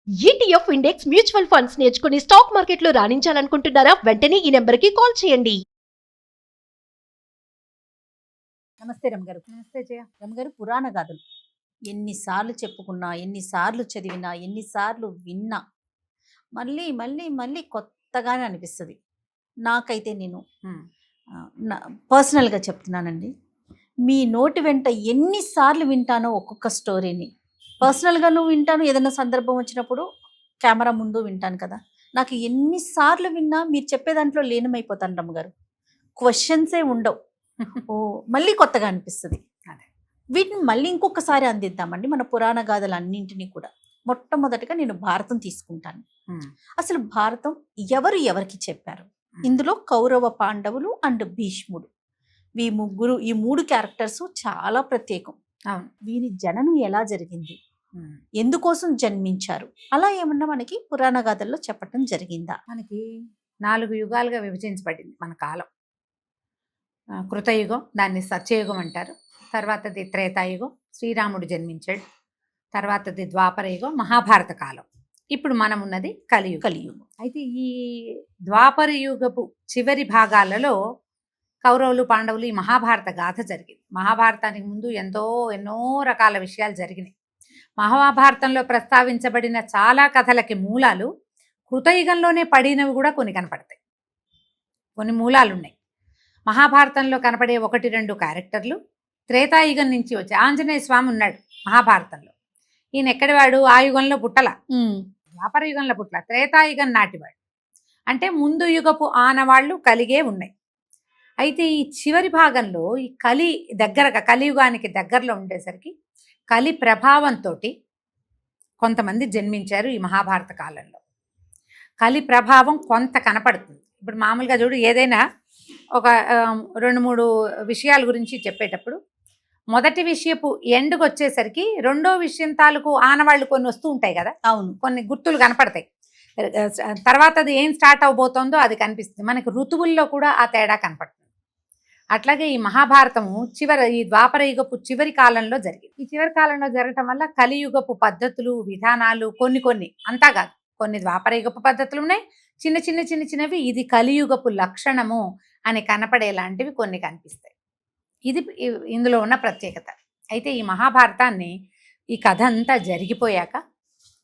ETF index mutual funds నేర్చుకుని stock మార్కెట్లో రాణించాలనుకుంటున్నారా? వెంటనే ఈ నెంబర్కి కాల్ చేయండి. నమస్తే రమగారు. నమస్తే జయ. రమగారు, పురాణ గాథలు ఎన్నిసార్లు చెప్పుకున్నా, ఎన్నిసార్లు చదివినా, ఎన్నిసార్లు విన్నా మళ్ళీ మళ్ళీ మళ్ళీ కొత్తగానే అనిపిస్తుంది. నాకైతే నేను పర్సనల్గా చెప్తున్నానండి, మీ నోటి వెంట ఎన్నిసార్లు వింటానో ఒక్కొక్క స్టోరీని. పర్సనల్గాను వింటాను, ఏదైనా సందర్భం వచ్చినప్పుడు కెమెరా ముందు వింటాను కదా. నాకు ఎన్నిసార్లు విన్నా మీరు చెప్పే దాంట్లో లీనమైపోతాను రమ్మగారు. క్వశ్చన్సే ఉండవు. ఓ మళ్ళీ కొత్తగా అనిపిస్తుంది. అదే. వీటిని మళ్ళీ ఇంకొకసారి అందిద్దామండి మన పురాణ గాథలు అన్నింటినీ కూడా. మొట్టమొదటిగా నేను భారతం తీసుకుంటాను. అసలు భారతం ఎవరికి చెప్పారు? ఇందులో కౌరవ, పాండవులు అండ్ భీష్ముడు, ఈ మూడు క్యారెక్టర్స్ చాలా ప్రత్యేకం. వీరి జననం ఎలా జరిగింది, ఎందుకోసం జన్మించారు, అలా ఏమన్నా మనకి పురాణ గాథల్లో చెప్పటం జరిగిందా? మనకి 4 యుగాలుగా విభజించబడింది మన కాలం. కృతయుగం, దాన్ని సత్యయుగం అంటారు. తర్వాతది త్రేతాయుగం, శ్రీరాముడు జన్మించాడు. తర్వాతది ద్వాపర యుగం, మహాభారత కాలం. ఇప్పుడు మనం ఉన్నది కలియుగం. అయితే ఈ ద్వాపర యుగపు చివరి భాగాలలో కౌరవులు, పాండవులు, ఈ మహాభారత గాథ జరిగింది. మహాభారతానికి ముందు ఎన్నో రకాల విషయాలు జరిగినాయి. మహాభారతంలో ప్రస్తావించబడిన చాలా కథలకి మూలాలు కృతయుగంలోనే పడినవి కూడా కొన్ని కనపడతాయి. కొన్ని మూలాలు ఉన్నాయి. మహాభారతంలో కనపడే 1-2 క్యారెక్టర్లు త్రేతాయుగం నుంచి వచ్చి ఆంజనేయ స్వామి ఉన్నాడు మహాభారతంలో. ఈయన ఎక్కడివాడు? ఆ యుగంలో పుట్టల, ద్వాపర యుగంలో పుట్టల, త్రేతాయుగం నాటివాడు. అంటే ముందు యుగపు ఆనవాళ్ళు కలిగే ఉన్నాయి. అయితే ఈ చివరి భాగంలో ఈ కలియుగానికి దగ్గరలో ఉండేసరికి కలి ప్రభావంతో కొంతమంది జన్మించారు ఈ మహాభారత కాలంలో. కలి ప్రభావం కొంత కనపడుతుంది. ఇప్పుడు మామూలుగా చూడు, ఏదైనా ఒక 2-3 విషయాల గురించి చెప్పేటప్పుడు మొదటి విషయపు ఎండ్కి వచ్చేసరికి రెండో విషయం తాలూకు ఆనవాళ్ళు కొన్ని వస్తూ ఉంటాయి కదా. అవును, కొన్ని గుర్తులు కనపడతాయి. తర్వాత అది ఏం స్టార్ట్ అవబోతోందో అది కనిపిస్తుంది. మనకి ఋతువుల్లో కూడా ఆ తేడా కనపడుతుంది. అట్లాగే ఈ మహాభారతము ఈ ద్వాపర యుగపు చివరి కాలంలో జరిగింది. ఈ చివరి కాలంలో జరగటం వల్ల కలియుగపు పద్ధతులు, విధానాలు కొన్ని అంతా కాదు, కొన్ని ద్వాపర యుగపు పద్ధతులు ఉన్నాయి, చిన్నవి ఇది కలియుగపు లక్షణము అని కనపడేలాంటివి కొన్ని కనిపిస్తాయి. ఇది ఇందులో ఉన్న ప్రత్యేకత. అయితే ఈ మహాభారతాన్ని, ఈ కథ అంతా జరిగిపోయాక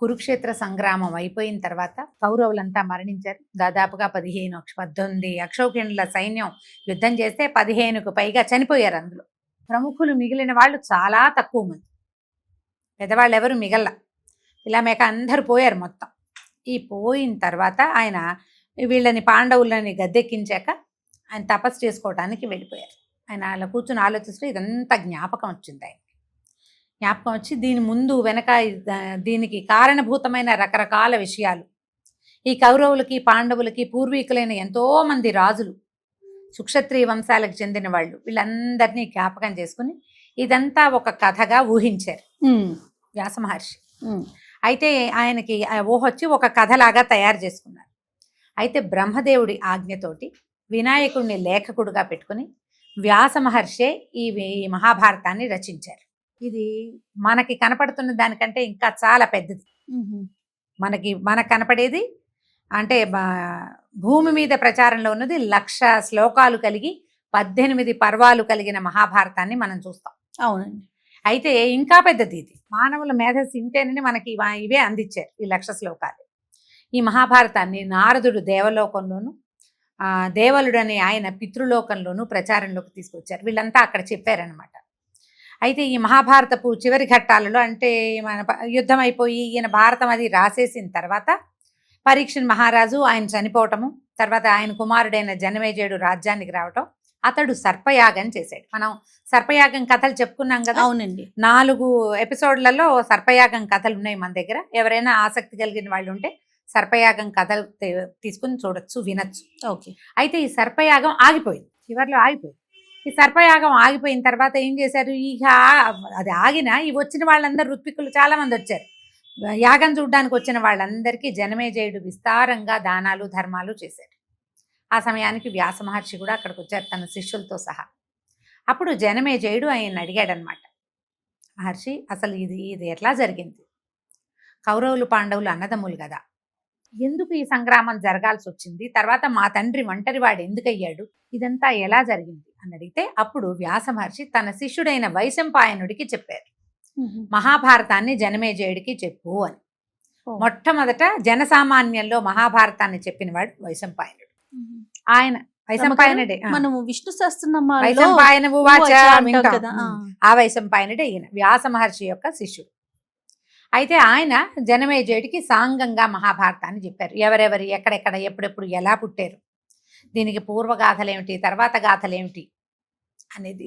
కురుక్షేత్ర సంగ్రామం అయిపోయిన తర్వాత కౌరవులంతా మరణించారు. దాదాపుగా 18 అక్షౌహిణుల సైన్యం యుద్ధం చేస్తే 15కు పైగా చనిపోయారు. అందులో ప్రముఖులు మిగిలిన వాళ్ళు చాలా తక్కువ మంది, పెద్దవాళ్ళు ఎవరు మిగల్ల. ఇలా మేక అందరూ పోయారు మొత్తం. ఈ పోయిన తర్వాత ఆయన వీళ్ళని, పాండవులని గద్దెక్కించాక ఆయన తపస్సు చేసుకోవడానికి వెళ్ళిపోయారు. ఆయన అలా కూర్చుని ఆలోచిస్తూ ఇదంతా జ్ఞాపకం వచ్చింది. జ్ఞాపకం వచ్చి దీని ముందు వెనక దీనికి కారణభూతమైన రకరకాల విషయాలు, ఈ కౌరవులకి, పాండవులకి పూర్వీకులైన ఎంతోమంది రాజులు, సుక్షత్రియ వంశాలకు చెందిన వాళ్ళు, వీళ్ళందరినీ జ్ఞాపకం చేసుకుని ఇదంతా ఒక కథగా ఊహించారు వ్యాస మహర్షి. అయితే ఆయనకి ఊహొచ్చి ఒక కథలాగా తయారు చేసుకున్నారు. అయితే బ్రహ్మదేవుడి ఆజ్ఞతోటి వినాయకుడిని లేఖకుడుగా పెట్టుకుని వ్యాస మహర్షే ఈ మహాభారతాన్ని రచించారు. ఇది మనకి కనపడుతున్న దానికంటే ఇంకా చాలా పెద్దది. మనకు కనపడేది అంటే భూమి మీద ప్రచారంలో ఉన్నది 1,00,000 శ్లోకాలు కలిగి 18 పర్వాలు కలిగిన మహాభారతాన్ని మనం చూస్తాం. అవునండి. అయితే ఇంకా పెద్దది ఇది. మానవుల మేధస్సు ఇంతేనని మనకి ఇవే అందించారు, ఈ 1,00,000 శ్లోకాలు. ఈ మహాభారతాన్ని నారదుడు దేవలోకంలోను, దేవలుడని ఆయన పితృలోకంలోనూ ప్రచారంలోకి తీసుకొచ్చారు. వీళ్ళంతా అక్కడ చెప్పారనమాట. అయితే ఈ మహాభారతపు చివరి ఘట్టాలలో, అంటే మన యుద్ధం అయిపోయి ఈయన భారతం అది రాసేసిన తర్వాత పరీక్షణ్ మహారాజు ఆయన చనిపోవటము, తర్వాత ఆయన కుమారుడైన జనమేజయుడు రాజ్యానికి రావటం, అతడు సర్పయాగం చేశాడు. మనం సర్పయాగం కథలు చెప్పుకున్నాం కదా. అవునండి. 4 ఎపిసోడ్లలో సర్పయాగం కథలు ఉన్నాయి మన దగ్గర. ఎవరైనా ఆసక్తి కలిగిన వాళ్ళు ఉంటే సర్పయాగం కథలు తీసుకుని చూడొచ్చు, వినొచ్చు. ఓకే. అయితే ఈ సర్పయాగం ఆగిపోయింది, చివరిలో ఆగిపోయింది. ఈ సర్పయాగం ఆగిపోయిన తర్వాత ఏం చేశారు, ఇక అది ఆగినా ఈ వచ్చిన వాళ్ళందరూ ఋత్వికులు చాలా మంది వచ్చారు. యాగం చూడడానికి వచ్చిన వాళ్ళందరికీ జనమేజయుడు విస్తారంగా దానాలు, ధర్మాలు చేశారు. ఆ సమయానికి వ్యాస మహర్షి కూడా అక్కడికి వచ్చారు తన శిష్యులతో సహా. అప్పుడు జనమేజయుడు ఆయన అడిగాడనమాట, మహర్షి అసలు ఇది ఎట్లా జరిగింది? కౌరవులు పాండవులు అన్నదమ్ములు కదా, ఎందుకు ఈ సంగ్రామం జరగాల్సి వచ్చింది, తర్వాత మా తండ్రి ఒంటరివాడు ఎందుకు అయ్యాడు, ఇదంతా ఎలా జరిగింది అని అడిగితే అప్పుడు వ్యాస మహర్షి తన శిష్యుడైన వైశంపాయనుడికి చెప్పారు, మహాభారతాన్ని జనమేజయుడికి చెప్పు అని. మొట్టమొదట జనసామాన్యంలో మహాభారతాన్ని చెప్పినవాడు వైశంపాయనుడు. ఆయన వైశంపాయనుడే. మనము విష్ణు సహస్రనామాల్లో వైశంపాయన ఉవాచ అంటాం వింటాం. కదా. ఆ వైశంపాయనుడే ఈయన వ్యాస మహర్షి యొక్క శిష్యుడు. అయితే ఆయన జనమేజయుడికి సాంగంగా మహాభారతాన్ని చెప్పారు. ఎవరెవరి ఎక్కడెక్కడ ఎప్పుడెప్పుడు ఎలా పుట్టారు, దీనికి పూర్వగాథలేమిటి తర్వాత గాథలేమిటి అనేది.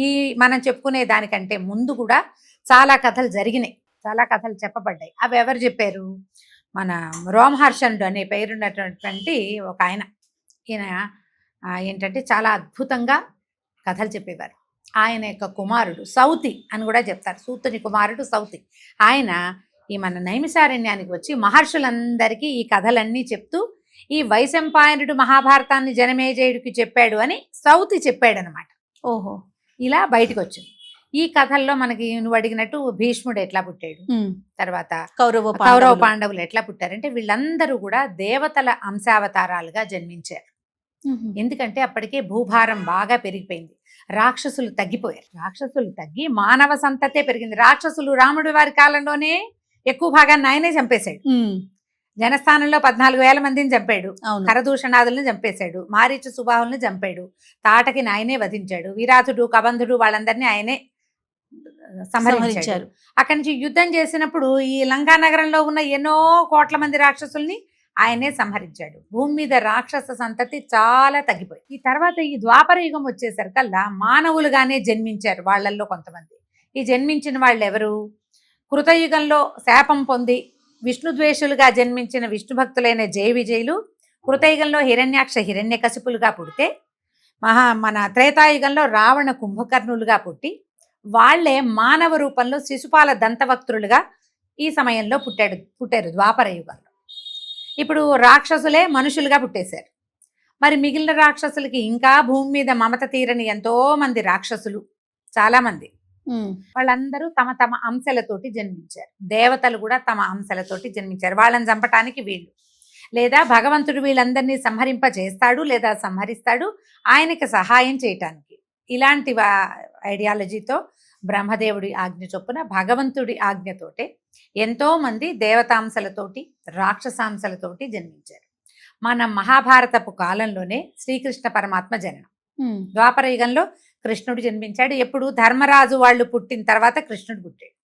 ఈ మనం చెప్పుకునే దానికంటే ముందు కూడా చాలా కథలు జరిగినాయి, చాలా కథలు చెప్పబడ్డాయి. అవి ఎవరు చెప్పారు? మన రోమహర్షణుడు అనే పేరున్నటువంటి ఒక ఆయన. ఈయన ఏంటంటే చాలా అద్భుతంగా కథలు చెప్పేవారు. ఆయన యొక్క కుమారుడు సౌతి అని కూడా చెప్తారు, సూతుని కుమారుడు సౌతి. ఆయన ఈ మన నైమిసారణ్యానికి వచ్చి మహర్షులందరికీ ఈ కథలన్నీ చెప్తూ ఈ వైశంపాయనుడు మహాభారతాన్ని జనమేజయుడికి చెప్పాడు అని సౌతి చెప్పాడనమాట. ఓహో, ఇలా బయటకు వచ్చింది. ఈ కథల్లో మనకి నువ్వు అడిగినట్టు భీష్ముడు ఎట్లా పుట్టాడు, తర్వాత కౌరవ పాండవులు ఎట్లా పుట్టారంటే వీళ్ళందరూ కూడా దేవతల అంశావతారాలుగా జన్మించారు. ఎందుకంటే అప్పటికే భూభారం బాగా పెరిగిపోయింది, రాక్షసులు తగ్గిపోయారు. రాక్షసులు తగ్గి మానవ సంతతే పెరిగింది. రాక్షసులు రాముడి వారి కాలంలోనే ఎక్కువ భాగాన్ని ఆయనే చంపేశాడు. జనస్థానంలో 14,000 మందిని చంపాడు, కరదూషణాదులను చంపేశాడు, మారీచ సుబాహుల్ని చంపాడు, తాటకి ఆయనే వధించాడు, విరాధుడు కబంధుడు వాళ్ళందరినీ ఆయనే సంహరించాడు. అక్కడి నుంచి యుద్ధం చేసినప్పుడు ఈ లంకా నగరంలో ఉన్న ఎన్నో కోట్ల మంది రాక్షసుల్ని ఆయనే సంహరించాడు. భూమి మీద రాక్షస సంతతి చాలా తగ్గిపోయింది. ఈ తర్వాత ఈ ద్వాపర యుగం వచ్చేసరికల్లా మానవులుగానే జన్మించారు వాళ్ళల్లో కొంతమంది. ఈ జన్మించిన వాళ్ళు ఎవరు? కృతయుగంలో శాపం పొంది విష్ణుద్వేషులుగా జన్మించిన విష్ణు భక్తులైన జయ విజయులు కృతయుగంలో హిరణ్యాక్ష హిరణ్యకశిపులుగా పుడితే, మన త్రేతాయుగంలో రావణ కుంభకర్ణులుగా పుట్టి వాళ్లే మానవ రూపంలో శిశుపాల దంతవక్తులుగా ఈ సమయంలో పుట్టారు ద్వాపర యుగంలో. ఇప్పుడు రాక్షసులే మనుషులుగా పుట్టేశారు. మరి మిగిలిన రాక్షసులకి ఇంకా భూమి మీద మమత తీరని ఎంతో మంది రాక్షసులు, చాలా మంది, వాళ్ళందరూ తమ తమ అంశలతోటి జన్మించారు. దేవతలు కూడా తమ అంశలతోటి జన్మించారు. వాళ్ళని చంపటానికి వీళ్ళు, లేదా భగవంతుడు వీళ్ళందరినీ సంహరింపజేస్తాడు లేదా సంహరిస్తాడు ఆయనకి సహాయం చేయటానికి. ఇలాంటి ఐడియాలజీతో బ్రహ్మదేవుడి ఆజ్ఞ చొప్పున భగవంతుడి ఆజ్ఞతోటే ఎంతో మంది దేవతాంశలతోటి రాక్షసాంశలతోటి జన్మించారు. మన మహాభారతపు కాలంలోనే శ్రీకృష్ణ పరమాత్మ జననం. ద్వాపర యుగంలో కృష్ణుడు జన్మించాడు. ఎప్పుడు ధర్మరాజు వాళ్ళు పుట్టిన తర్వాత కృష్ణుడు పుట్టాడు.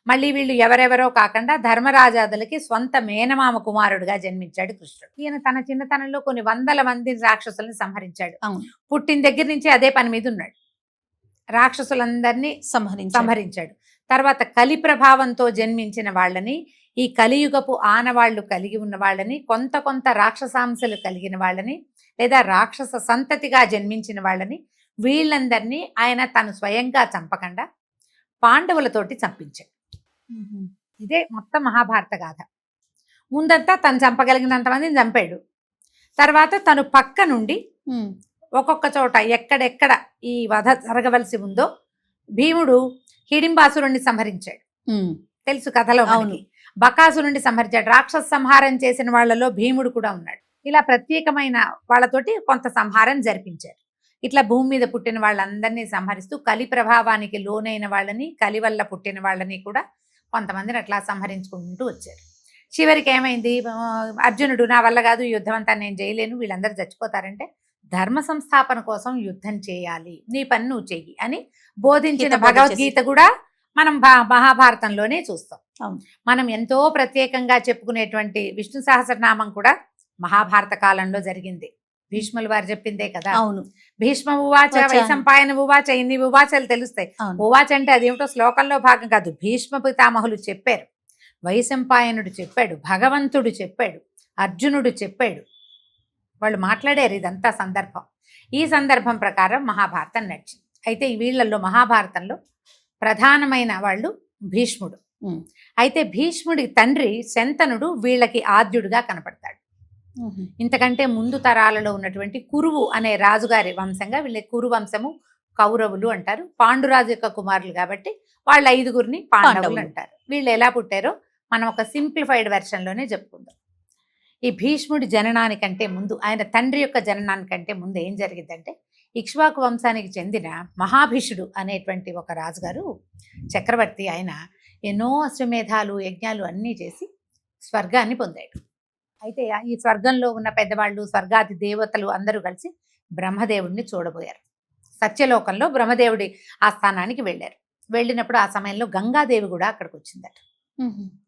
మళ్ళీ వీళ్ళు ఎవరెవరో కాకుండా ధర్మరాజాదులకి స్వంత మేనమామ కుమారుడుగా జన్మించాడు కృష్ణుడు. ఈయన తన చిన్నతనంలో కొన్ని 100 మంది రాక్షసుల్ని సంహరించాడు. పుట్టిన దగ్గర నుంచి అదే పని మీద ఉన్నాడు, రాక్షసులందరినీ సంహరించాడు. తర్వాత కలి ప్రభావంతో జన్మించిన వాళ్ళని, ఈ కలియుగపు ఆనవాళ్లు కలిగి ఉన్న వాళ్ళని, కొంత రాక్షసాంశలు కలిగిన వాళ్ళని, లేదా రాక్షస సంతతిగా జన్మించిన వాళ్ళని, వీళ్ళందరినీ ఆయన తను స్వయంగా చంపకుండా పాండవులతోటి చంపించాడు. ఇదే మొత్తం మహాభారత గాథ. ముందంతా తను చంపగలిగినంత మందిని చంపాడు. తర్వాత తను పక్క నుండి ఒక్కొక్క చోట ఎక్కడెక్కడ ఈ వధ జరగవలసి ఉందో భీముడు హిడింబాసురుణ్ణి సంహరించాడు. తెలుసు కథలో మనకి. బకాసురుణ్ణి సంహరించాడు. రాక్షస సంహారం చేసిన వాళ్ళలో భీముడు కూడా ఉన్నాడు. ఇలా ప్రత్యేకమైన వాళ్ళతోటి కొంత సంహారం జరిపించారు. ఇట్లా భూమి మీద పుట్టిన వాళ్ళందరినీ సంహరిస్తూ కలి ప్రభావానికి లోనైన వాళ్ళని, కలి వల్ల పుట్టిన వాళ్ళని కూడా కొంతమందిని అట్లా సంహరించుకుంటూ వచ్చారు. చివరికి ఏమైంది? అర్జునుడు నా వల్ల కాదు, యుద్ధం అంతా నేను చేయలేను, వీళ్ళందరూ చచ్చిపోతారంటే ధర్మ సంస్థాపన కోసం యుద్ధం చేయాలి, నీ పని నువ్వు చెయ్యి అని బోధించిన భగవద్గీత కూడా మనం మహాభారతంలోనే చూస్తాం. మనం ఎంతో ప్రత్యేకంగా చెప్పుకునేటువంటి విష్ణు సహస్రనామం కూడా మహాభారత కాలంలో జరిగింది. భీష్ముల వారు చెప్పిందే కదా. అవును. భీష్మ ఉవాచ వైశంపాయన ఉవాచ, ఇన్ని ఉవాచలు తెలుస్తాయి. ఉవాచ అంటే అదేమిటో శ్లోకంలో భాగం కాదు, భీష్మ పితామహులు చెప్పారు, వైశంపాయనుడు చెప్పాడు, భగవంతుడు చెప్పాడు, అర్జునుడు చెప్పాడు, వాళ్ళు మాట్లాడారు. ఇదంతా సందర్భం. ఈ సందర్భం ప్రకారం మహాభారతం నడిచింది. అయితే వీళ్ళల్లో మహాభారతంలో ప్రధానమైన వాళ్ళు భీష్ముడు. అయితే భీష్ముడి తండ్రి శంతనుడు వీళ్ళకి ఆద్యుడుగా కనపడతాడు. ఇంతకంటే ముందు తరాలలో ఉన్నటువంటి కురువు అనే రాజుగారి వంశంగా వీళ్ళ కురు వంశము కౌరవులు అంటారు. పాండురాజు యొక్క కుమారులు కాబట్టి వాళ్ళ 5గురిని పాండవులు అంటారు. వీళ్ళు ఎలా పుట్టారో మనం ఒక సింప్లిఫైడ్ వెర్షన్లోనే చెప్పుకుందాం. ఈ భీష్ముడి జననానికంటే ముందు, ఆయన తండ్రి యొక్క జననానికంటే ముందు ఏం జరిగిందంటే, ఇక్ష్వాకు వంశానికి చెందిన మహాభీషుడు అనేటువంటి ఒక రాజుగారు, చక్రవర్తి, ఆయన ఎన్నో అశ్వమేధాలు యజ్ఞాలు అన్నీ చేసి స్వర్గాన్ని పొందాడు. అయితే ఈ స్వర్గంలో ఉన్న పెద్దవాళ్ళు, స్వర్గాది దేవతలు అందరూ కలిసి బ్రహ్మదేవుడిని చూడబోయారు. సత్యలోకంలో బ్రహ్మదేవుడి ఆ స్థానానికి వెళ్ళారు. వెళ్ళినప్పుడు ఆ సమయంలో గంగాదేవి కూడా అక్కడికి వచ్చిందట.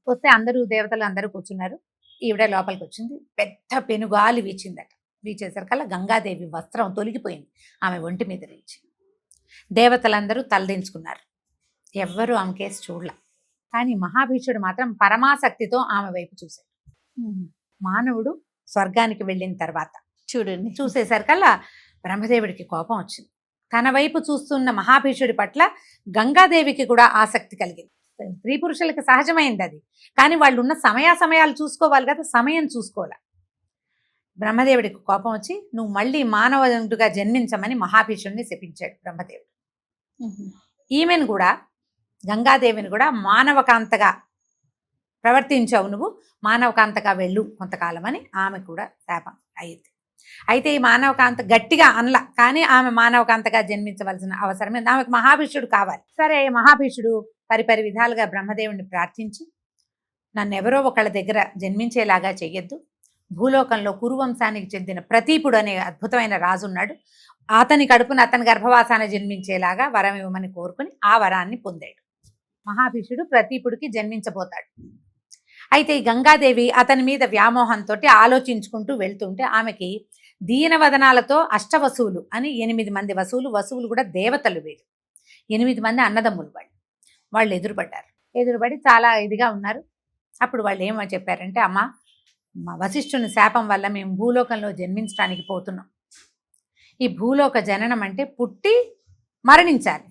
వస్తే అందరూ దేవతలు అందరూ కూర్చున్నారు. ఈవిడ లోపలికి వచ్చింది. పెద్ద పెనుగాలి వీచిందట. వీచేసరికల్లా గంగాదేవి వస్త్రం తొలగిపోయింది ఆమె ఒంటి మీద నుంచి. దేవతలందరూ తలదించుకున్నారు. ఎవ్వరూ ఆమె కేసు చూడలే. కానీ మహాభీషుడు మాత్రం పరమాసక్తితో ఆమె వైపు చూశాడు. మానవుడు స్వర్గానికి వెళ్ళిన తర్వాత చూడండి, చూసేసరికల్లా బ్రహ్మదేవుడికి కోపం వచ్చింది. తన వైపు చూస్తున్న మహాభీషుడి పట్ల గంగాదేవికి కూడా ఆసక్తి కలిగింది. స్త్రీ పురుషులకి సహజమైంది అది, కానీ వాళ్ళు ఉన్న సమయాలు చూసుకోవాలి కదా, సమయం చూసుకోవాలి. బ్రహ్మదేవుడికి కోపం వచ్చి, నువ్వు మళ్ళీ మానవుడిగా జన్మించమని మహాభీషుడిని శపించాడు బ్రహ్మదేవుడు. ఈమెను కూడా, గంగాదేవిని కూడా మానవకాంతగా ప్రవర్తించావు, నువ్వు మానవకాంతగా వెళ్ళు కొంతకాలం అని ఆమె కూడా శాపం అయింది. అయితే ఈ మానవకాంత గట్టిగా అనలా, కానీ ఆమె మానవకాంతగా జన్మించవలసిన అవసరమే, ఆమెకు మహాభీషుడు కావాలి. సరే, మహాభీషుడు పరిపరి విధాలుగా బ్రహ్మదేవుడిని ప్రార్థించి, నన్ను ఎవరో ఒకళ్ళ దగ్గర జన్మించేలాగా చెయ్యొద్దు, భూలోకంలో కురువంశానికి చెందిన ప్రతీపుడు అనే అద్భుతమైన రాజు ఉన్నాడు, అతని కడుపున అతని గర్భవాసాన జన్మించేలాగా వరం ఇవ్వమని కోరుకుని ఆ వరాన్ని పొందాడు. మహాభీషుడు ప్రతీపుడికి జన్మించబోతాడు. అయితే ఈ గంగాదేవి అతని మీద వ్యామోహంతో ఆలోచించుకుంటూ వెళ్తుంటే, ఆమెకి దీనవదనాలతో అష్టవసువులు అని 8 మంది వసువులు కూడా దేవతలు, వీళ్ళు 8 మంది అన్నదమ్ములు. వాళ్ళు ఎదురుపడి చాలా ఇదిగా ఉన్నారు. అప్పుడు వాళ్ళు ఏమని చెప్పారంటే, అమ్మ, మా వశిష్ఠుని శాపం వల్ల మేము భూలోకంలో జన్మించడానికి పోతున్నాం. ఈ భూలోక జననం అంటే పుట్టి మరణించాలి,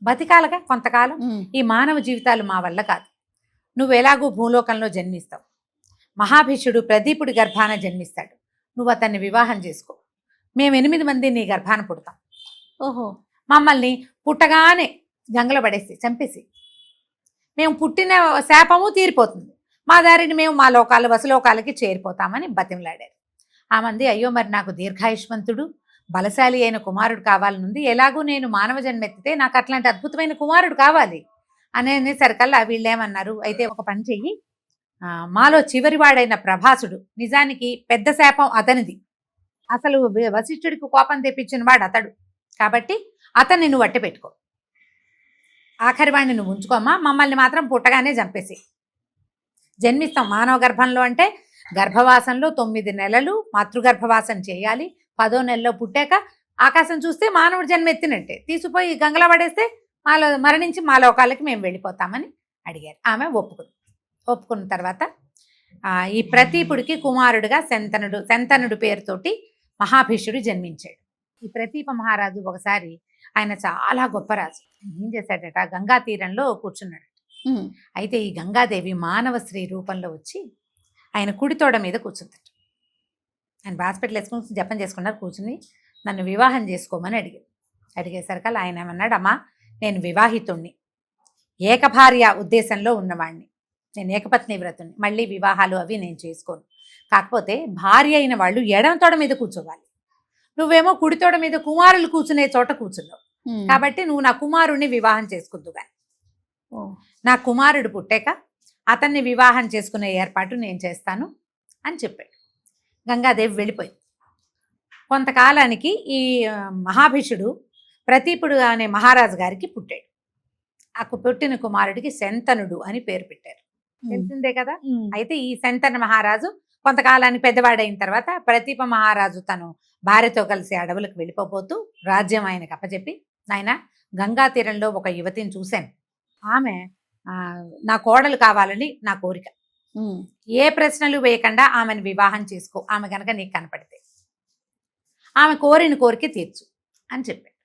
బతికాలగా కొంతకాలం. ఈ మానవ జీవితాలు మా వల్ల కాదు. నువ్వు ఎలాగూ భూలోకంలో జన్మిస్తావు, మహాభీషుడు ప్రదీపుడి గర్భాన జన్మిస్తాడు, నువ్వు అతన్ని వివాహం చేసుకో, మేము 8 మంది నీ గర్భాన పుడతాం. ఓహో, మమ్మల్ని పుట్టగానే గంగలో పడేసి చంపేసి, మేము పుట్టిన శాపము తీరిపోతుంది, మా దారిని మేము మా వసులోకాలకి చేరిపోతామని బతిమలాడారు. ఆ మంది, అయ్యో మరి నాకు దీర్ఘాయుష్మంతుడు బలశాలి అయిన కుమారుడు కావాలనుంది, ఎలాగూ నేను మానవ జన్మెత్తితే నాకు అట్లాంటి అద్భుతమైన కుమారుడు కావాలి అనేసరికల్లా వీళ్ళేమన్నారు, అయితే ఒక పని చెయ్యి, మాలో చివరివాడైన ప్రభాసుడు, నిజానికి పెద్ద శాపం అతనిది, అసలు వశిష్ఠుడికి కోపం తెప్పించిన వాడు అతడు, కాబట్టి అతన్ని నువ్వు అట్టి పెట్టుకో, ఆఖరి వాడిని నువ్వు ఉంచుకోమ్మా, మమ్మల్ని మాత్రం పుట్టగానే చంపేసి జన్మిస్తాం. మానవ గర్భంలో అంటే గర్భవాసంలో 9 నెలలు మాతృగర్భవాసం చేయాలి, 10వ నెలలో పుట్టాక ఆకాశం చూస్తే మానవుడు జన్మెత్తినట్టే, తీసుకుపోయి గంగలో పడేస్తే మాలో మరణించి మా లోకాలకి మేము వెళ్ళిపోతామని అడిగారు. ఆమె ఒప్పుకున్న తర్వాత ఈ ప్రతీపుడికి కుమారుడుగా శంతనుడు పేరుతోటి మహాభీషుడు జన్మించాడు. ఈ ప్రతీప మహారాజు ఒకసారి, ఆయన చాలా గొప్ప రాజు, ఏం చేశాడట, గంగా తీరంలో కూర్చున్నాడు. అయితే ఈ గంగాదేవి మానవ స్త్రీ రూపంలో వచ్చి ఆయన కుడితోడ మీద కూర్చుందట. ఆయన హాస్పిటల్ వేసుకుని జపం చేసుకున్నారు, కూర్చుని నన్ను వివాహం చేసుకోమని అడిగేసరికల్లా ఆయన ఏమన్నాడు, అమ్మా, నేను వివాహితుణ్ణి, ఏకభార్య ఉద్దేశంలో ఉన్నవాడిని, నేను ఏకపత్ని వ్రతుణ్ణి, మళ్ళీ వివాహాలు అవి నేను చేసుకోను, కాకపోతే భార్య అయిన వాళ్ళు ఎడమ తోడ మీద కూర్చోవాలి, నువ్వేమో కుడితోడ మీద కుమారులు కూర్చునే చోట కూర్చున్నావు, కాబట్టి నువ్వు నా కుమారుణ్ణి వివాహం చేసుకుందు కానీ, నా కుమారుడు పుట్టాక అతన్ని వివాహం చేసుకునే ఏర్పాటు నేను చేస్తాను అని చెప్పాడు. గంగాదేవి వెళ్ళిపోయింది. కొంతకాలానికి ఈ మహాభీషుడు ప్రతీపుడు అనే మహారాజు గారికి పుట్టాడు. ఆ పుట్టిన కుమారుడికి శంతనుడు అని పేరు పెట్టారు, తెలిసిందే కదా. అయితే ఈ శంతన మహారాజు కొంతకాలానికి పెద్దవాడైన తర్వాత ప్రతీప మహారాజు తను భార్యతో కలిసి అడవులకు వెళ్ళిపోతూ రాజ్యం ఆయనకు అప్పచెప్పి, నాయన, గంగా తీరంలో ఒక యువతిని చూశాను, ఆమె నా కోడలు కావాలని నా కోరిక, ఏ ప్రశ్నలు వేయకుండా ఆమెను వివాహం చేసుకో, ఆమె కనుక నీకు కనపడితే ఆమె కోరిన కోరిక తీర్చు అని చెప్పాడు.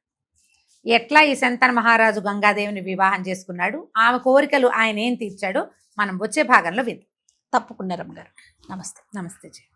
ఎట్లా ఈ శంతన మహారాజు గంగాదేవిని వివాహం చేసుకున్నాడు, ఆమె కోరికలు ఆయన ఏం తీర్చాడో మనం వచ్చే భాగంలో విందాం. తప్పకుండా రమ్మగారు. నమస్తే. నమస్తే.